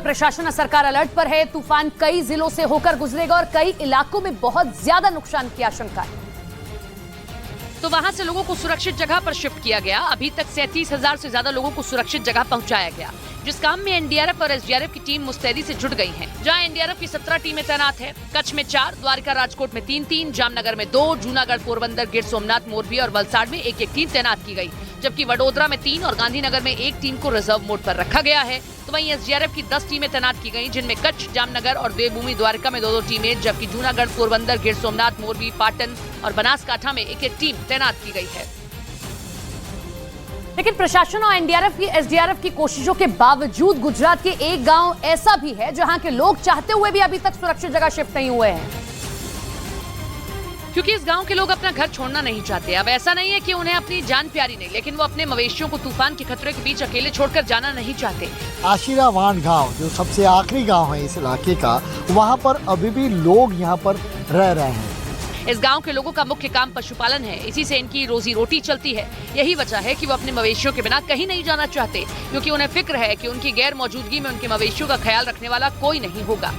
प्रशासन और सरकार अलर्ट पर है। तूफान कई जिलों से होकर गुजरेगा और कई इलाकों में बहुत ज्यादा नुकसान की आशंका है, तो वहां से लोगों को सुरक्षित जगह पर शिफ्ट किया गया। अभी तक 37,000 से ज्यादा लोगों को सुरक्षित जगह पहुंचाया गया, जिस काम में एनडीआरएफ और एसडीआरएफ की टीम मुस्तैदी से जुट गई है। जहां एनडीआरएफ की 17 टीमें तैनात है, कच्छ में 4, द्वारका राजकोट में 3, जामनगर में 2, जूनागढ़, पोरबंदर, गिर सोमनाथ, मोरबी और वलसाड़ में 1 टीम तैनात की गई, जबकि वडोदरा में 3 और गांधीनगर में 1 टीम को रिजर्व मोड पर रखा गया है। तो वहीं एसडीआरएफ की 10 टीमें तैनात की गई, जिनमें कच्छ, जामनगर और देवभूमि द्वारका में 2 टीमें, जबकि जूनागढ़, पोरबंदर, गिर सोमनाथ, मोरबी, पाटन और बनासकांठा में 1 टीम तैनात की गई है। लेकिन प्रशासन और एनडीआरएफ की एसडीआरएफ की कोशिशों के बावजूद गुजरात के एक गांव ऐसा भी है जहां के लोग चाहते हुए भी अभी तक सुरक्षित जगह शिफ्ट नहीं हुए हैं, क्योंकि इस गांव के लोग अपना घर छोड़ना नहीं चाहते। अब ऐसा नहीं है कि उन्हें अपनी जान प्यारी नहीं, लेकिन वो अपने मवेशियों को तूफान के खतरे के बीच अकेले छोड़कर जाना नहीं चाहते। आशीरावान गांव जो सबसे आखिरी गांव है इस इलाके का, वहां पर अभी भी लोग यहां पर रह रहे हैं। इस गांव के लोगों का मुख्य काम पशुपालन है, इसी से इनकी रोजी रोटी चलती है। यही वजह है कि वो अपने मवेशियों के बिना कहीं नहीं जाना चाहते, क्योंकि उन्हें फिक्र है कि उनकी गैर मौजूदगी में उनके मवेशियों का ख्याल रखने वाला कोई नहीं होगा।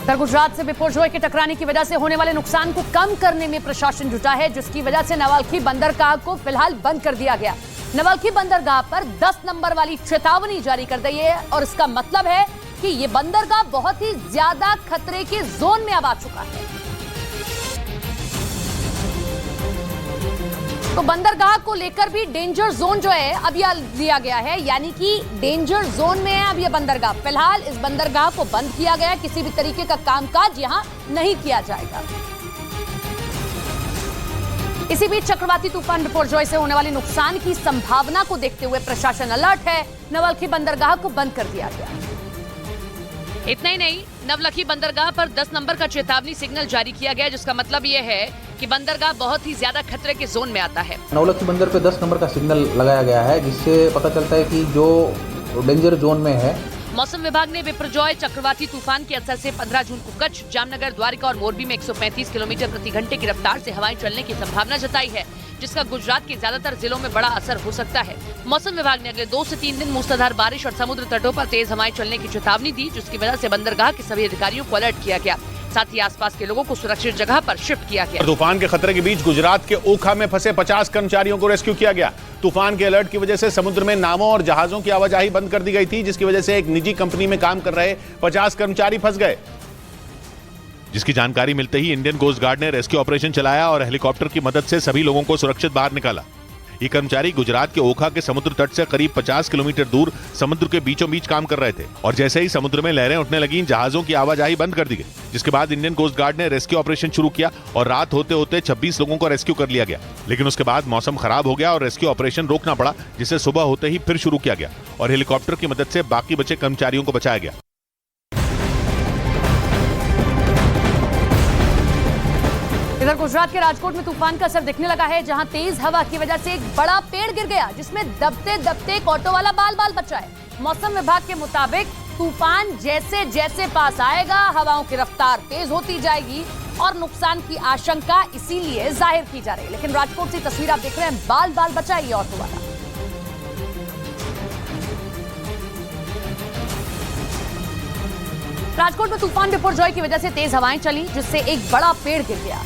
उत्तर गुजरात से बिपुरजोय के टकराने की वजह से होने वाले नुकसान को कम करने में प्रशासन जुटा है, जिसकी वजह से नवलखी बंदरगाह को फिलहाल बंद कर दिया गया। नवलखी बंदरगाह पर 10 नंबर वाली चेतावनी जारी कर दी है और इसका मतलब है कि ये बंदरगाह बहुत ही ज्यादा खतरे के जोन में अब आ चुका है। तो बंदरगाह को लेकर भी डेंजर जोन जो है अब यह लिया गया है, यानी कि डेंजर जोन में है अब यह बंदरगाह। फिलहाल इस बंदरगाह को बंद किया गया, किसी भी तरीके का कामकाज यहां नहीं किया जाएगा। इसी बीच चक्रवाती तूफान बिपुरजोय से होने वाले नुकसान की संभावना को देखते हुए प्रशासन अलर्ट है। नवलखी बंदरगाह को बंद कर दिया गया। इतना ही नहीं, नवलखी बंदरगाह पर 10 नंबर का चेतावनी सिग्नल जारी किया गया, जिसका मतलब ये है कि बंदरगाह बहुत ही ज्यादा खतरे के जोन में आता है। नवलखी बंदर पे 10 नंबर का सिग्नल लगाया गया है, जिससे पता चलता है कि जो डेंजर जोन में है। मौसम विभाग ने बिपुरजोय चक्रवाती तूफान के असर से 15 जून को कच्छ, जामनगर, द्वारका और मोरबी में 135 किलोमीटर प्रति घंटे की रफ्तार से हवाएं चलने की संभावना जताई है, जिसका गुजरात के ज्यादातर जिलों में बड़ा असर हो सकता है। मौसम विभाग ने अगले 2 से 3 दिन मूसलाधार बारिश और समुद्र तटों पर तेज हवाएं चलने की चेतावनी दी, जिसकी वजह से बंदरगाह के सभी अधिकारियों को अलर्ट किया गया। साथ ही आसपास के लोगों को सुरक्षित जगह पर शिफ्ट किया गया। तूफान के खतरे के बीच गुजरात के ओखा में फंसे 50 कर्मचारियों को रेस्क्यू किया गया। तूफान के अलर्ट की वजह से समुद्र में नावों और जहाजों की आवाजाही बंद कर दी गई थी, जिसकी वजह से एक निजी कंपनी में काम कर रहे 50 कर्मचारी फंस गए, जिसकी जानकारी मिलते ही इंडियन कोस्ट गार्ड ने रेस्क्यू ऑपरेशन चलाया और हेलीकॉप्टर की मदद से सभी लोगों को सुरक्षित बाहर निकाला। ये कर्मचारी गुजरात के ओखा के समुद्र तट से करीब 50 किलोमीटर दूर समुद्र के बीचों बीच काम कर रहे थे और जैसे ही समुद्र में लहरें उठने लगी, जहाजों की आवाजाही बंद कर दी गई, जिसके बाद इंडियन कोस्ट गार्ड ने रेस्क्यू ऑपरेशन शुरू किया और रात होते होते 26 लोगों को रेस्क्यू कर लिया गया। लेकिन उसके बाद मौसम खराब हो गया और रेस्क्यू ऑपरेशन रोकना पड़ा, जिसे सुबह होते ही फिर शुरू किया गया और हेलीकॉप्टर की मदद से बाकी बचे कर्मचारियों को बचाया गया। इधर गुजरात के राजकोट में तूफान का असर दिखने लगा है, जहां तेज हवा की वजह से एक बड़ा पेड़ गिर गया, जिसमें दबते दबते एक ऑटो वाला बाल बाल बचा है। मौसम विभाग के मुताबिक तूफान जैसे जैसे पास आएगा, हवाओं की रफ्तार तेज होती जाएगी और नुकसान की आशंका इसीलिए जाहिर की जा रही है। लेकिन राजकोट से तस्वीर आप देख रहे हैं, बाल बाल बचा है ये ऑटो वाला। राजकोट में तूफान बिपुरजोय की वजह से तेज हवाएं चली, जिससे एक बड़ा पेड़ गिर गया।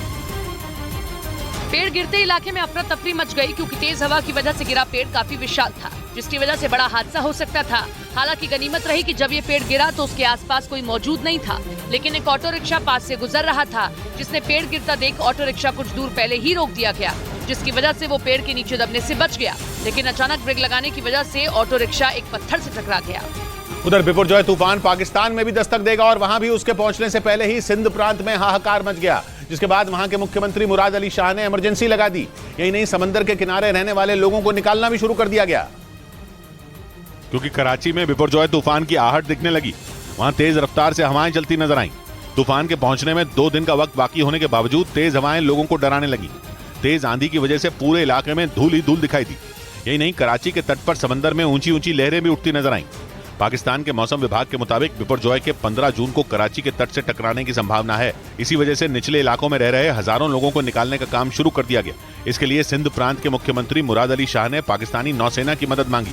पेड़ गिरते इलाके में अफरा तफरी मच गई, क्योंकि तेज हवा की वजह से गिरा पेड़ काफी विशाल था, जिसकी वजह से बड़ा हादसा हो सकता था। हालांकि गनीमत रही कि जब ये पेड़ गिरा तो उसके आसपास कोई मौजूद नहीं था, लेकिन एक ऑटो रिक्शा पास से गुजर रहा था, जिसने पेड़ गिरता देख ऑटो रिक्शा कुछ दूर पहले ही रोक दिया गया, जिसकी वजह से वो पेड़ के नीचे दबने से बच गया। लेकिन अचानक ब्रेक लगाने की वजह से ऑटो रिक्शा एक पत्थर से टकरा गया। उधर बिपुरजोय तूफान पाकिस्तान में भी दस्तक देगा और वहां भी उसके पहुंचने से पहले ही सिंध प्रांत में हाहाकार मच गया, जिसके बाद वहां के मुख्यमंत्री मुराद अली शाह ने इमरजेंसी लगा दी। यही नहीं, समंदर के किनारे रहने वाले लोगों को निकालना भी शुरू कर दिया गया, क्योंकि कराची में बिपुरजोय तूफान की आहट दिखने लगी। वहां तेज रफ्तार से हवाएं चलती नजर आईं। तूफान के पहुंचने में 2 दिन का वक्त बाकी होने के बावजूद तेज हवाएं लोगों को डराने लगी। तेज आंधी की वजह से पूरे इलाके में धूल ही धूल दिखाई दी। यही नहीं, कराची के तट पर समंदर में ऊंची ऊंची लहरें भी उठती नजर आईं। पाकिस्तान के मौसम विभाग के मुताबिक बिपुरजोय के 15 जून को कराची के तट से टकराने की संभावना है। इसी वजह से निचले इलाकों में रह रहे हजारों लोगों को निकालने का काम शुरू कर दिया गया। इसके लिए सिंध प्रांत के मुख्यमंत्री मुराद अली शाह ने पाकिस्तानी नौसेना की मदद मांगी।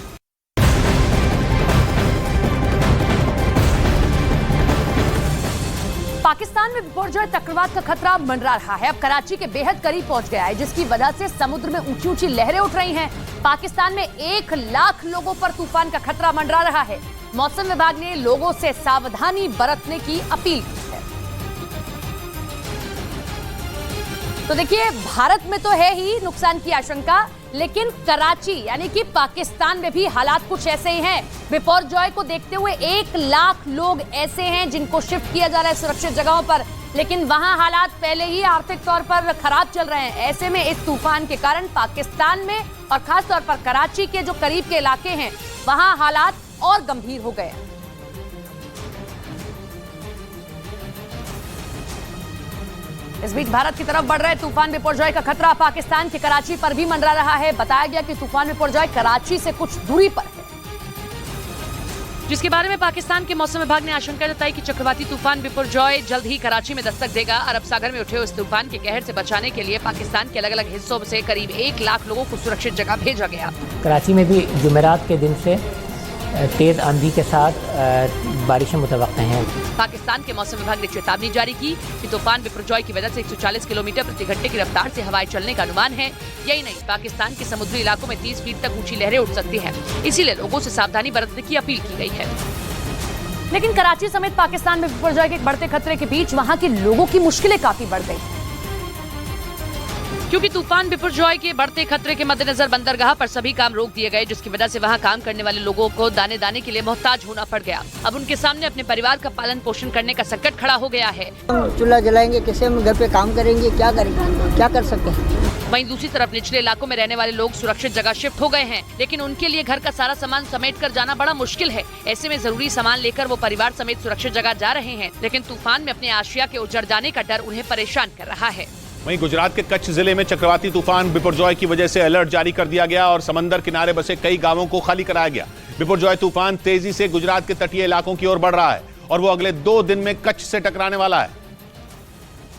पाकिस्तान में बिपरजॉय चक्रवात का खतरा मंडरा रहा है। अब कराची के बेहद करीब पहुंच गया है, जिसकी वजह से समुद्र में ऊंची ऊंची लहरें उठ रही हैं। पाकिस्तान में 1 लाख लोगों पर तूफान का खतरा मंडरा रहा है। मौसम विभाग ने लोगों से सावधानी बरतने की अपील की है। तो देखिए, भारत में तो है ही नुकसान की आशंका, लेकिन कराची यानी कि पाकिस्तान में भी हालात कुछ ऐसे ही हैं। बिपरजॉय को देखते हुए 1 लाख लोग ऐसे हैं जिनको शिफ्ट किया जा रहा है सुरक्षित जगहों पर, लेकिन वहां हालात पहले ही आर्थिक तौर पर खराब चल रहे हैं। ऐसे में इस तूफान के कारण पाकिस्तान में और खास तौर पर कराची के जो करीब के इलाके हैं वहां हालात और गंभीर हो गए। इस बीच भारत की तरफ बढ़ रहे तूफान बिपरजॉय का खतरा पाकिस्तान के कराची पर भी मंडरा रहा है। बताया गया कि तूफान बिपरजॉय कराची से कुछ दूरी पर है, जिसके बारे में पाकिस्तान के मौसम विभाग ने आशंका जताई कि चक्रवाती तूफान बिपरजॉय जल्द ही कराची में दस्तक देगा। अरब सागर में उठे इस तूफान के कहर से बचाने के लिए पाकिस्तान के अलग अलग हिस्सों से करीब 1 लाख लोगों को सुरक्षित जगह भेजा गया। कराची में भी जुमेरात के दिन से तेज आंधी के साथ बारिशें मुतवक्किल हैं। पाकिस्तान के मौसम विभाग ने चेतावनी जारी की कि तूफान बिपरजॉय की वजह से 140 किलोमीटर प्रति घंटे की रफ्तार से हवाएं चलने का अनुमान है। यही नहीं, पाकिस्तान के समुद्री इलाकों में 30 फीट तक ऊंची लहरें उठ सकती हैं। इसीलिए लोगों से सावधानी बरतने की अपील की गई है। लेकिन कराची समेत पाकिस्तान में बिपरजॉय के बढ़ते खतरे के बीच वहां के लोगों की मुश्किलें काफी बढ़ गई, क्योंकि तूफान बिपरजॉय के बढ़ते खतरे के मद्देनजर बंदरगाह पर सभी काम रोक दिए गए, जिसकी वजह से वहां काम करने वाले लोगों को दाने दाने के लिए मोहताज होना पड़ गया। अब उनके सामने अपने परिवार का पालन पोषण करने का संकट खड़ा हो गया है। हम चूल्हा जलाएंगे कैसे, हम घर पे काम करेंगे, क्या करेंगे, क्या कर सकते हैं। वहीं दूसरी तरफ निचले इलाकों में रहने वाले लोग सुरक्षित जगह शिफ्ट हो गए हैं, लेकिन उनके लिए घर का सारा सामान समेट कर जाना बड़ा मुश्किल है। ऐसे में जरूरी सामान लेकर वो परिवार समेत सुरक्षित जगह जा रहे हैं, लेकिन तूफान में अपने आशिया के उजड़ जाने का डर उन्हें परेशान कर रहा है। वहीं गुजरात के कच्छ जिले में चक्रवाती तूफान बिपरजॉय की वजह से अलर्ट जारी कर दिया गया और समंदर किनारे बसे कई गांवों को खाली कराया गया। बिपरजॉय तूफान तेजी से गुजरात के तटीय इलाकों की ओर बढ़ रहा है और वो अगले 2 दिन में कच्छ से टकराने वाला है,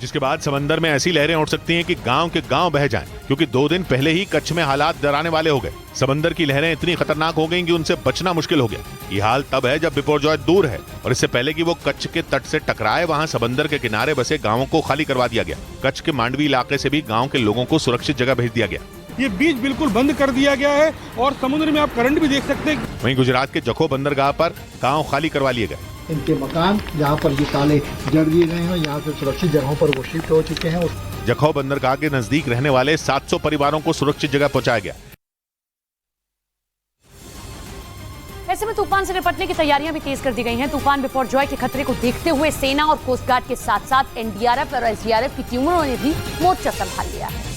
जिसके बाद समंदर में ऐसी लहरें उठ सकती हैं कि गांव के गांव बह जाएं, क्योंकि 2 दिन पहले ही कच्छ में हालात डराने वाले हो गए। समंदर की लहरें इतनी खतरनाक हो गईं कि उनसे बचना मुश्किल हो गया। ये हाल तब है जब बिपरजॉय दूर है और इससे पहले कि वो कच्छ के तट से टकराए, वहां समंदर के किनारे बसे गांवों को खाली करवा दिया गया। कच्छ के मांडवी इलाके से भी गांव के लोगों को सुरक्षित जगह भेज दिया गया। ये बीच बिल्कुल बंद कर दिया गया है और समुद्र में आप करंट भी देख सकते हैं। वहीं गुजरात के जखो बंदरगाह पर गांव खाली करवा लिए गए। इनके मकान जहाँ पर ये ताले जड़ दिए गए हैं, यहाँ से सुरक्षित जगहों पर वो शिफ्ट हो चुके हैं। जखौ बंदरगाह के नजदीक रहने वाले 700 परिवारों को सुरक्षित जगह पहुंचाया गया। ऐसे में तूफान से निपटने की तैयारियां भी तेज कर दी गई हैं। तूफान बिपरजॉय के खतरे को देखते हुए सेना और कोस्ट गार्ड के साथ साथ एनडीआरएफ और एसडीआरएफ की टीमों ने भी मोर्चा संभाल लिया है,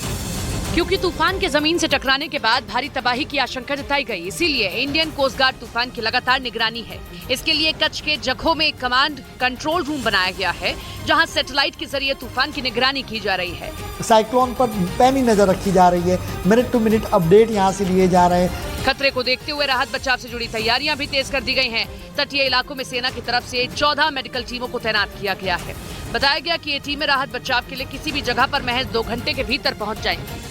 क्योंकि तूफान के जमीन से टकराने के बाद भारी तबाही की आशंका जताई गई। इसीलिए इंडियन कोस्ट गार्ड तूफान की लगातार निगरानी है। इसके लिए कच्छ के जखौ में एक कमांड कंट्रोल रूम बनाया गया है, जहां सैटेलाइट के जरिए तूफान की निगरानी की जा रही है। साइक्लोन पर पैनी नजर रखी जा रही है, मिनट टू मिनट अपडेट यहाँ से लिए जा रहे हैं। खतरे को देखते हुए राहत बचाव से जुड़ी तैयारियां भी तेज कर दी गई हैं। तटीय इलाकों में सेना की तरफ से 14 मेडिकल टीमों को तैनात किया गया है। बताया गया कि ये टीमें राहत बचाव के लिए किसी भी जगह पर महज 2 घंटे के भीतर पहुंच जाएंगी।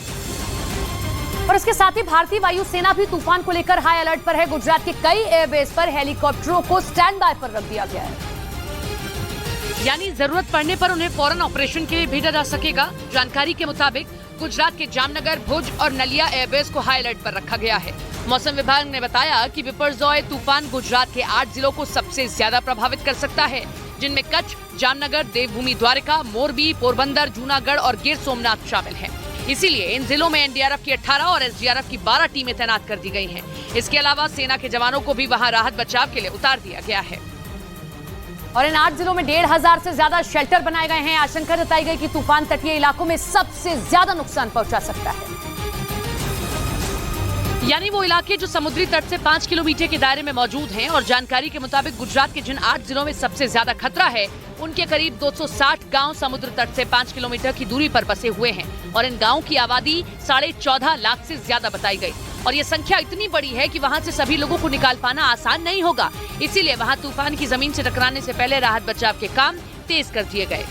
और इसके साथ ही भारतीय वायुसेना भी तूफान को लेकर हाई अलर्ट पर है। गुजरात के कई एयरबेस पर हेलीकॉप्टरों को स्टैंड बाय पर रख दिया गया है, यानी जरूरत पड़ने पर उन्हें फौरन ऑपरेशन के लिए भेजा जा सकेगा। जानकारी के मुताबिक गुजरात के जामनगर, भुज और नलिया एयरबेस को हाई अलर्ट पर रखा गया है। मौसम विभाग ने बताया कि बिपरजॉय तूफान गुजरात के 8 जिलों को सबसे ज्यादा प्रभावित कर सकता है, जिनमें कच्छ, जामनगर, देवभूमि द्वारका, मोरबी, पोरबंदर, जूनागढ़ और गिर सोमनाथ शामिल हैं। इसीलिए इन जिलों में एनडीआरएफ की 18 और एसडीआरएफ की 12 टीमें तैनात कर दी गई हैं। इसके अलावा सेना के जवानों को भी वहां राहत बचाव के लिए उतार दिया गया है। और इन 8 जिलों में 1500 से ज्यादा शेल्टर बनाए गए हैं। आशंका जताई गई कि तूफान तटीय इलाकों में सबसे ज्यादा नुकसान पहुंचा सकता है, यानी वो इलाके जो समुद्री तट से 5 किलोमीटर के दायरे में मौजूद हैं। और जानकारी के मुताबिक गुजरात के जिन 8 जिलों में सबसे ज्यादा खतरा है, उनके करीब 260 गांव समुद्र तट से 5 किलोमीटर की दूरी पर बसे हुए हैं और इन गांवों की आबादी 14.5 लाख से ज्यादा बताई गई। और ये संख्या इतनी बड़ी है कि वहां से सभी लोगों को निकाल पाना आसान नहीं होगा। इसीलिए वहां तूफान की जमीन से टकराने से पहले राहत बचाव के काम तेज कर दिए गए।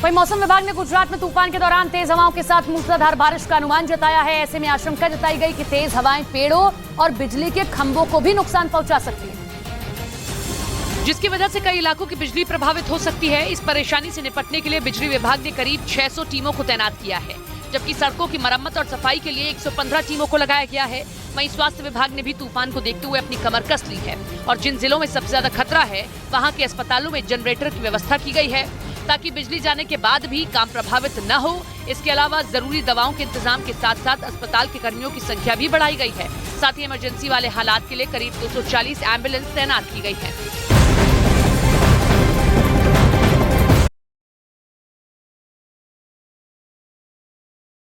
वहीं मौसम विभाग ने गुजरात में तूफान के दौरान तेज हवाओं के साथ मूसलाधार बारिश का अनुमान जताया है। ऐसे में आशंका जताई गई कि तेज हवाएं पेड़ों और बिजली के खंभों को भी नुकसान पहुंचा सकती है, जिसकी वजह से कई इलाकों की बिजली प्रभावित हो सकती है। इस परेशानी से निपटने के लिए बिजली विभाग ने करीब 600 टीमों को तैनात किया है, जबकि सड़कों की मरम्मत और सफाई के लिए 115 टीमों को लगाया गया है। वहीं स्वास्थ्य विभाग ने भी तूफान को देखते हुए अपनी कमर कस ली है और जिन जिलों में सबसे ज्यादा खतरा है वहां के अस्पतालों में जनरेटर की व्यवस्था की गई है, ताकि बिजली जाने के बाद भी काम प्रभावित न हो। इसके अलावा जरूरी दवाओं के इंतजाम के साथ साथ अस्पताल के कर्मियों की संख्या भी बढ़ाई गई है। साथ ही इमरजेंसी वाले हालात के लिए करीब 240 एम्बुलेंस तैनात की गई है।